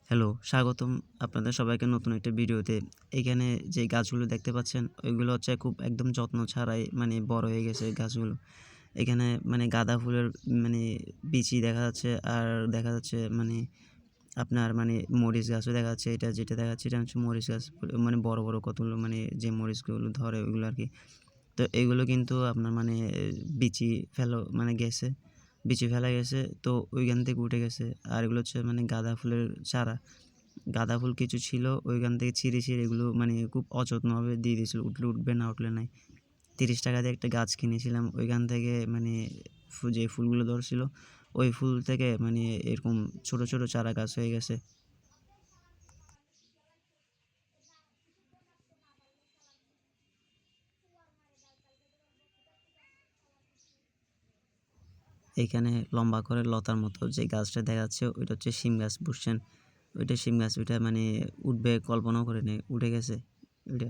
Hello, স্বাগতম আপনাদের সবাইকে নতুন একটা ভিডিওতে। এখানে যে গাছগুলো দেখতে পাচ্ছেন, ওইগুলো হচ্ছে খুব একদম যত্ন ছাড়াই মানে বড় হয়ে গেছে গাছগুলো। এখানে মানে গাঁদা ফুলের মানে বিচি দেখা যাচ্ছে, আর দেখা যাচ্ছে মানে আপনার মানে মরিচ গাছও দেখা যাচ্ছে। এটা যেটা দেখা যাচ্ছে এটা হচ্ছে মরিচ গাছ। মানে বড়, বড় কতগুলো মানে যে মরিচগুলো ধরে ওইগুলো আরকি। তো এগুলো কিন্তু আপনার মানে বিচি মানে গেছে। বিচি ফেলা গেছে তো ওইখান থেকে উঠে গেছে। আর এগুলো হচ্ছে মানে গাঁদা ফুলের চারা। গাঁদা ফুল কিছু ছিল ওইখান থেকে ছিঁড়ে এগুলো মানে খুব অযত্নভাবে দিয়ে দিয়েছিল। উঠলে উঠবে, না উঠলে নাই। ৳৩০ দিয়ে একটা গাছ কিনেছিলাম। ওইখান থেকে মানে যে ফুলগুলো ধরছিল ওই ফুল থেকে মানে এরকম ছোট, ছোট চারা গাছ হয়ে গেছে। এইখানে লম্বা করে লতার মতো যে গাছটা দেখা যাচ্ছে ওইটা হচ্ছে শিম গাছ, বুঝছেন? ওইটা শিম গাছ, ওইটা মানে উঠবে কল্পনাও করিনি। উঠে গেছে ওইটা।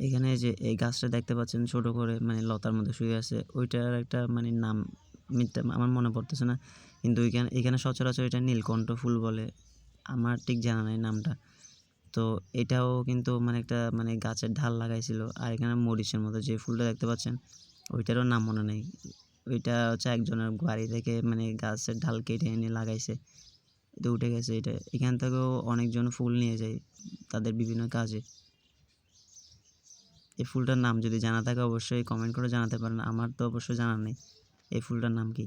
এখানে যে এই গাছটা দেখতে পাচ্ছেন ছোট করে মানে লতার মধ্যে শুয়ে আছে। ওইটার একটা মানে নাম আমার মনে পড়তেছে না। কিন্তু এখানে সচরাচর এটা নীলকণ্ঠ ফুল বলে। আমার ঠিক জানা নাই নামটা। তো এটাও কিন্তু মানে একটা মানে গাছের ঢাল লাগাইছিল। আর এখানে মরিচের মতো যে ফুলটা দেখতে পাচ্ছেন ওইটারও নাম মনে নেই। ওইটা হচ্ছে একজনের বাড়ি থেকে মানে গাছের ঢাল কেটে এনে লাগাইছে। তো উঠে গেছে এটা। এখান থেকেও অনেকজন ফুল নিয়ে যায় তাদের বিভিন্ন কাজে। এই ফুলটার নাম যদি জানা থাকে অবশ্যই কমেন্ট করে জানাতে পারেন। আমার তো অবশ্যই জানা নেই এই ফুলটার নাম কি?